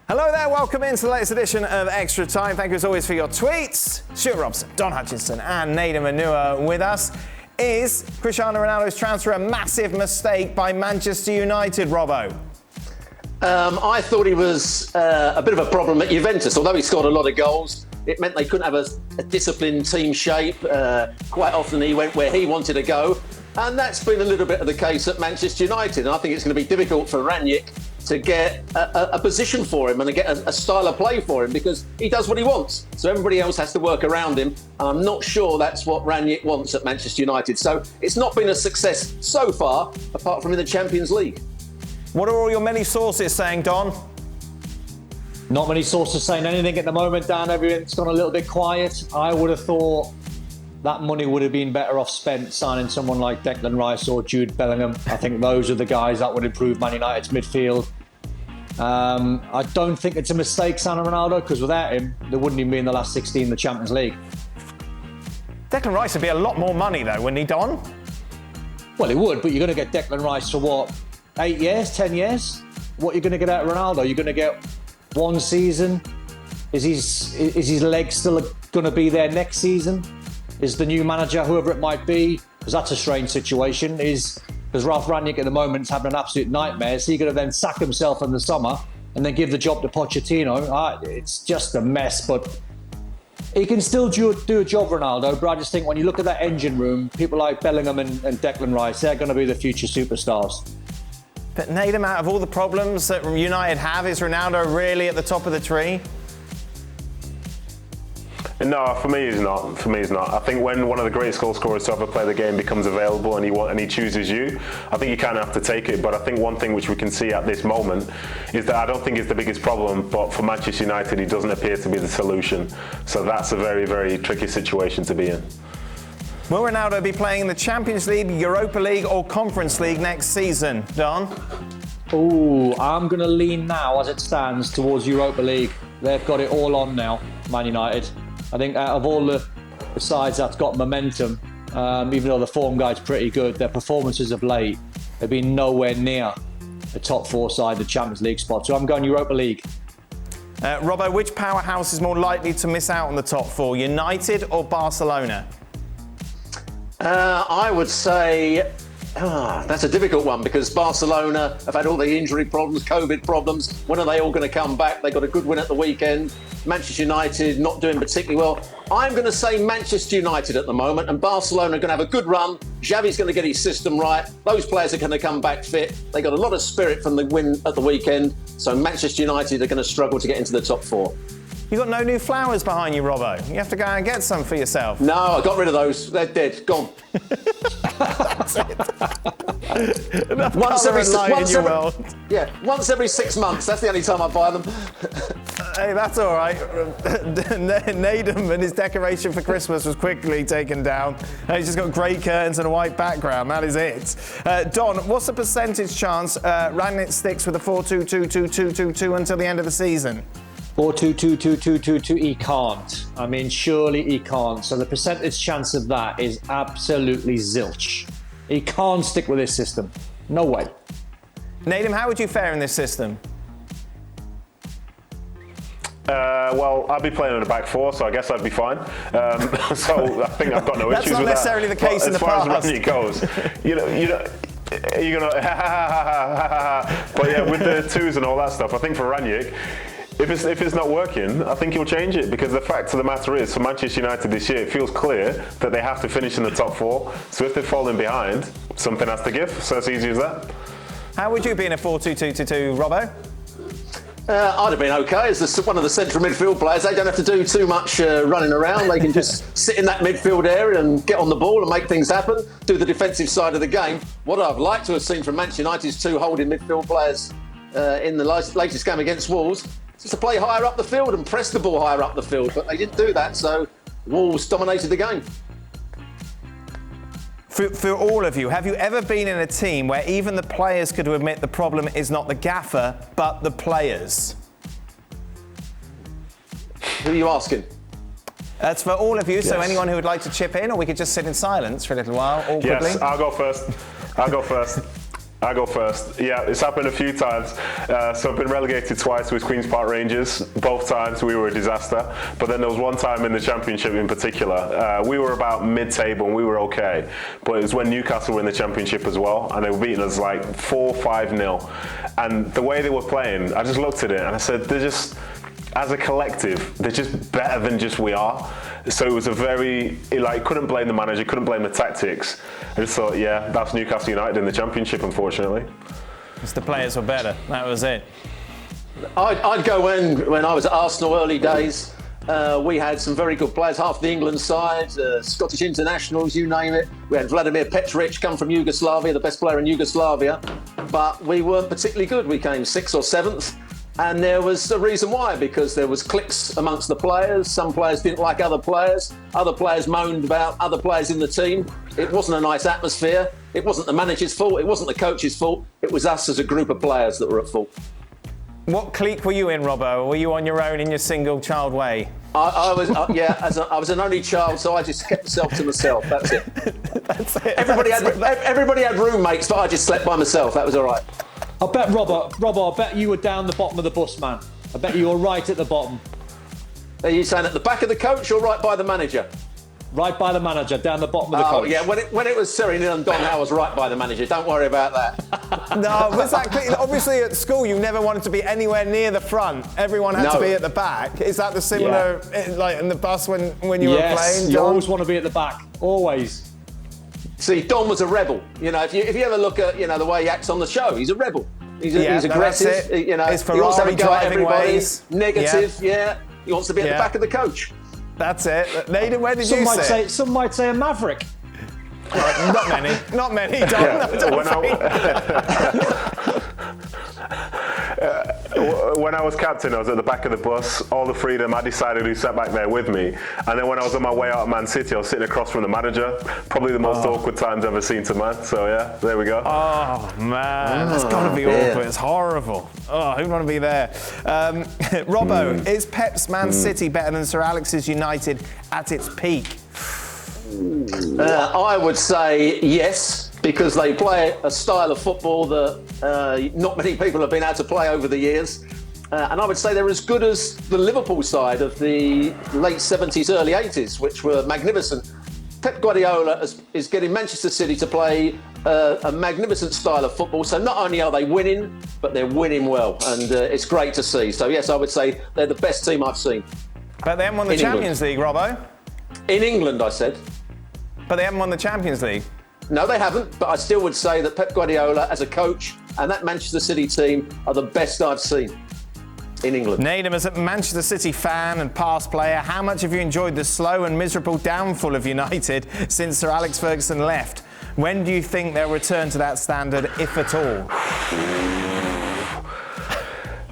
Hello there, welcome into the latest edition of Extra Time. Thank you as always for your tweets. Stuart Robson, Don Hutchinson and Nedum Manua with us. Is Cristiano Ronaldo's transfer a massive mistake by Manchester United, Robbo? I thought he was a bit of a problem at Juventus. Although he scored a lot of goals, it meant they couldn't have a disciplined team shape. Quite often he went where he wanted to go. And that's been a little bit of the case at Manchester United. And I think it's going to be difficult for Rangnick to get a position for him and to get a style of play for him, because he does what he wants. So everybody else has to work around him. And I'm not sure that's what Rangnick wants at Manchester United. So it's not been a success so far, apart from in the Champions League. What are all your many sources saying, Don? Not many sources saying anything at the moment, Dan. Everything's gone a little bit quiet. I would have thought that money would have been better off spent signing someone like Declan Rice or Jude Bellingham. I think those are the guys that would improve Man United's midfield. I don't think it's a mistake signing Ronaldo, because without him, they wouldn't even be in the last 16 in the Champions League. Declan Rice would be a lot more money, though, wouldn't he, Don? Well, it would, but you're going to get Declan Rice for what, 8 years, 10 years? What are you going to get out of Ronaldo? You're going to get one season? Is his leg still going to be there next season? Is the new manager, whoever it might be, because that's a strange situation, because Ralf Rangnick at the moment is having an absolute nightmare, so you're going to then sack himself in the summer and then give the job to Pochettino. It's just a mess, but he can still do a job, Ronaldo, but I just think when you look at that engine room, people like Bellingham and Declan Rice, they're going to be the future superstars. But Nedum, out of all the problems that United have, is Ronaldo really at the top of the tree? No, for me, he's not. I think when one of the greatest goal scorers to ever play the game becomes available and he chooses you, I think you kind of have to take it. But I think one thing which we can see at this moment is that I don't think it's the biggest problem, but for Manchester United, he doesn't appear to be the solution. So that's a very, very tricky situation to be in. Will Ronaldo be playing in the Champions League, Europa League or Conference League next season, Don? Oh, I'm going to lean now, as it stands, towards Europa League. They've got it all on now, Man United. I think out of all the sides that's got momentum, even though the form guide's pretty good, their performances of late have been nowhere near the top four side, the Champions League spot. So I'm going Europa League. Robbo, which powerhouse is more likely to miss out on the top four, United or Barcelona? I would say that's a difficult one, because Barcelona have had all the injury problems, COVID problems. When are they all going to come back? They got a good win at the weekend. Manchester United not doing particularly well. I'm going to say Manchester United at the moment, and Barcelona are going to have a good run. Xavi's going to get his system right. Those players are going to come back fit. They got a lot of spirit from the win at the weekend. So Manchester United are going to struggle to get into the top four. You've got no new flowers behind you, Robbo. You have to go and get some for yourself. No, I got rid of those. They're dead. Gone. That's it. Once every 6 months. That's the only time I buy them. Hey, that's all right. Nedum and his decoration for Christmas was quickly taken down. He's just got grey curtains and a white background. That is it. Don, what's the percentage chance Rangnick sticks with a 4-2-2-2-2-2-2 until the end of the season? 4-2-2-2-2-2-2, he can't. I mean, surely he can't. So the percentage chance of that is absolutely zilch. He can't stick with this system. No way. Nedum, how would you fare in this system? Well, I'd be playing in the back four, so I guess I'd be fine. So I think I've got no issues with that. That's not necessarily the case in the past. As far as Rangnick goes, you're gonna but yeah, with the twos and all that stuff, I think for Rangnick, if it's not working, I think he'll change it, because the fact of the matter is, for Manchester United this year, it feels clear that they have to finish in the top four. So if they're falling behind, something has to give. So it's easy as that. How would you be in a 4-2-2-2-2, Robbo? I'd have been okay as one of the central midfield players. They don't have to do too much running around. They can just sit in that midfield area and get on the ball and make things happen, do the defensive side of the game. What I'd like to have seen from Manchester United's two holding midfield players in the latest game against Wolves, just to play higher up the field and press the ball higher up the field. But they didn't do that, so Wolves dominated the game. For all of you, have you ever been in a team where even the players could admit the problem is not the gaffer, but the players? Who are you asking? That's for all of you, yes. So anyone who would like to chip in, or we could just sit in silence for a little while, awkwardly. Yes, I'll go first. I go first. Yeah, it's happened a few times. So I've been relegated twice with Queen's Park Rangers. Both times we were a disaster. But then there was one time in the Championship in particular. We were about mid-table and we were okay. But it was when Newcastle were in the Championship as well, and they were beating us like 4-5-0. And the way they were playing, I just looked at it and I said, they're just, as a collective, they're just better than just we are. So it was couldn't blame the manager, couldn't blame the tactics. I just thought, yeah, that's Newcastle United in the Championship, unfortunately. The players were better. That was it. I'd go when I was at Arsenal early days. We had some very good players, half the England side, Scottish internationals, you name it. We had Vladimir Petric come from Yugoslavia, the best player in Yugoslavia. But we weren't particularly good. We came 6th or 7th. And there was a reason why, because there was cliques amongst the players. Some players didn't like other players. Other players moaned about other players in the team. It wasn't a nice atmosphere. It wasn't the manager's fault. It wasn't the coach's fault. It was us as a group of players that were at fault. What clique were you in, Robbo? Or were you on your own in your single child way? I was an only child, so I just kept myself to myself. That's it. That's it. Everybody had roommates, but I just slept by myself. That was all right. I bet, Robbo, I bet you were down the bottom of the bus, man. I bet you were right at the bottom. Are you saying at the back of the coach or right by the manager? Right by the manager, down the bottom of the coach. Yeah, when it was Cyril and Don Howe was right by the manager. Don't worry about that. No, was that clear? Obviously at school you never wanted to be anywhere near the front. Everyone had to be at the back. Is that the similar, like in the bus when you were playing, John? You always want to be at the back. Always. See, Don was a rebel. You know, if you ever look at the way he acts on the show, he's a rebel. He's aggressive. His he wants to have a go at everybody. Ways. Negative. Yeah. He wants to be at the back of the coach. That's it. Nedum, where did you sit? Some might say a maverick. Right, not many. Don't. When I was captain, I was at the back of the bus, all the freedom. I decided who sat back there with me. And then when I was on my way out of Man City, I was sitting across from the manager. Probably the most awkward times ever seen to man. So yeah, there we go. Oh man, that's got to be awkward. It's horrible. Oh, who'd want to be there? Robbo, is Pep's Man City better than Sir Alex's United at its peak? I would say yes, because they play a style of football that not many people have been able to play over the years. And I would say they're as good as the Liverpool side of the late 70s, early 80s, which were magnificent. Pep Guardiola is getting Manchester City to play a magnificent style of football. So not only are they winning, but they're winning well. And it's great to see. So yes, I would say they're the best team I've seen. But they haven't won the Champions League, Robbo. In England, I said. But they haven't won the Champions League. No, they haven't. But I still would say that Pep Guardiola, as a coach, and that Manchester City team are the best I've seen in England. Nedum, as a Manchester City fan and past player, how much have you enjoyed the slow and miserable downfall of United since Sir Alex Ferguson left? When do you think they'll return to that standard, if at all?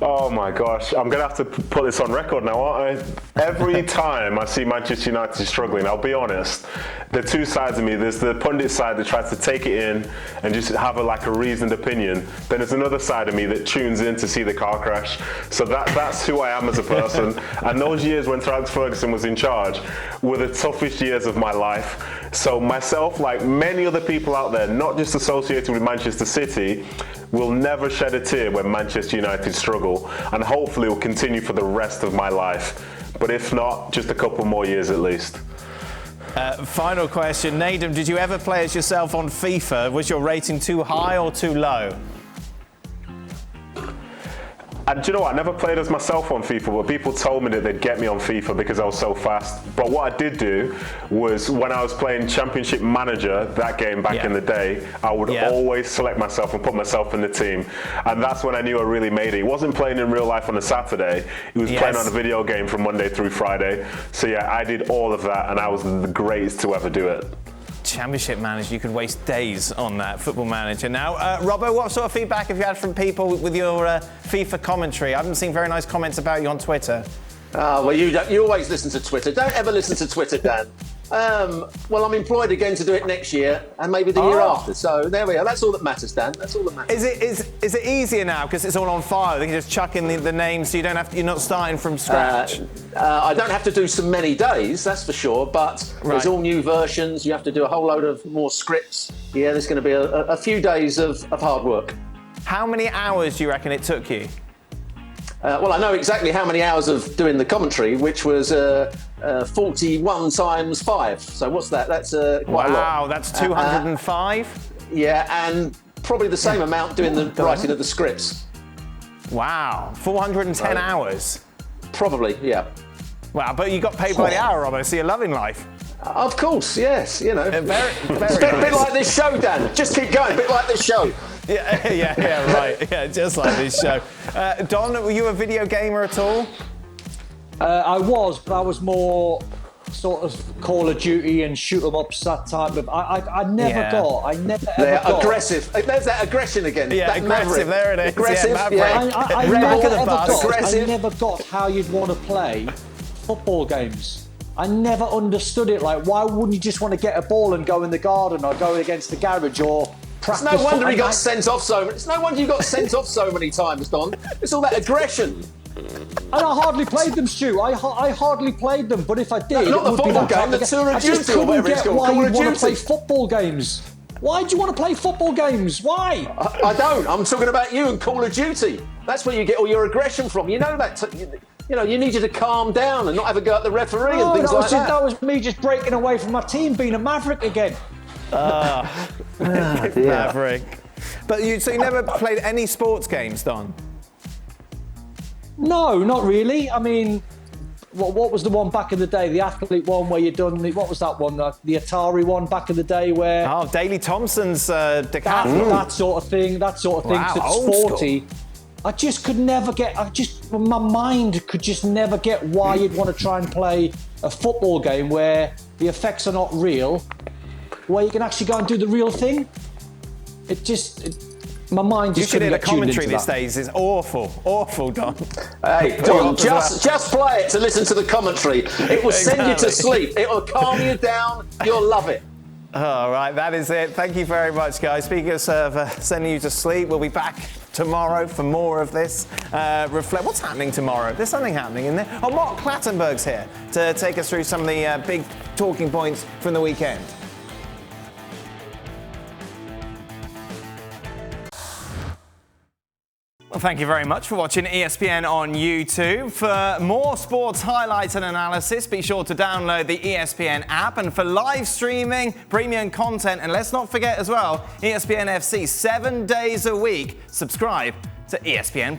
Oh my gosh, I'm going to have to put this on record now, aren't I? Every time I see Manchester United struggling, I'll be honest, there are two sides of me. There's the pundit side that tries to take it in and just have a reasoned opinion. Then there's another side of me that tunes in to see the car crash. So that's who I am as a person. And those years when Sir Alex Ferguson was in charge were the toughest years of my life. So myself, like many other people out there, not just associated with Manchester City, will never shed a tear when Manchester United struggle, and hopefully will continue for the rest of my life. But if not, just a couple more years at least. Final question. Nedum, did you ever play as yourself on FIFA? Was your rating too high or too low? And do you know what? I never played as myself on FIFA, but people told me that they'd get me on FIFA because I was so fast. But what I did do was, when I was playing Championship Manager, that game back in the day, I would always select myself and put myself in the team. And that's when I knew I really made it. It wasn't playing in real life on a Saturday. It was playing on a video game from Monday through Friday. So yeah, I did all of that, and I was the greatest to ever do it. Championship Manager, you could waste days on that. Football Manager. Now, Robbo, what sort of feedback have you had from people with your FIFA commentary? I haven't seen very nice comments about you on Twitter. Well, you always listen to Twitter. Don't ever listen to Twitter, Dan. Well, I'm employed again to do it next year and maybe the year after. So there we are. That's all that matters, Dan. That's all that matters. Is it easier now because it's all on file? They can just chuck in the names, so you don't have to, you're not starting from scratch. I don't have to do so many days, that's for sure. But there's all new versions. You have to do a whole load of more scripts. Yeah, there's going to be a few days of hard work. How many hours do you reckon it took you? Well, I know exactly how many hours of doing the commentary, which was 41 times 5. So what's that? That's quite a lot. Wow, that's 205? Yeah, and probably the same amount doing the writing of the scripts. Wow, 410 hours. Probably, yeah. Wow, but you got paid by the hour almost, so you're loving life. Of course, yes, you know. Very It's a bit like this show, Dan. Just keep going, a bit like this show. Yeah, right. Yeah, just like this show. Don, were you a video gamer at all? I was, but I was more sort of Call of Duty and shoot 'em ups, that type of. I never They're got aggressive. There's that aggression again. Yeah, that aggressive. Maverick. There it is. Aggressive. Yeah, Maverick. I never got how you'd want to play football games. I never understood it. Like, why wouldn't you just want to get a ball and go in the garden or go against the garage or practice? It's no wonder he got sent off so. It's no wonder you got sent off so many times, Don. It's all that aggression. And I hardly played them, Stu. I hardly played them. But if I did, not it the would be football that game, the Tour of I just Duty or couldn't whatever it's get called. why Call you of want to Duty. play football games. Why do you want to play football games? Why? I don't. I'm talking about you and Call of Duty. That's where you get all your aggression from. You know that. You know, you need you to calm down and not have a go at the referee and things like that. That was me just breaking away from my team, being a Maverick again. Maverick. But so you never played any sports games, Don? No, not really. I mean, what was the one back in the day? The athlete one where you done what was that one? The Atari one back in the day where Daley Thompson's decathlon. That sort of thing. Wow, It's sporty. I just could never get. My mind could just never get why you'd want to try and play a football game where the effects are not real, where you can actually go and do the real thing. My mind just you should hear couldn't the get tuned into commentary these that. days. It's awful, Don. Hey, Don, just play it to listen to the commentary. It will send you to sleep. It will calm you down. You'll love it. All right, that is it. Thank you very much, guys. Speaking of sending you to sleep, we'll be back tomorrow for more of this. Reflect. What's happening tomorrow? There's something happening in there. Oh, Mark Clattenburg's here to take us through some of the big talking points from the weekend. Well, thank you very much for watching ESPN on YouTube. For more sports highlights and analysis, be sure to download the ESPN app. And for live streaming, premium content, and let's not forget as well, ESPNFC 7 days a week. Subscribe to ESPN+.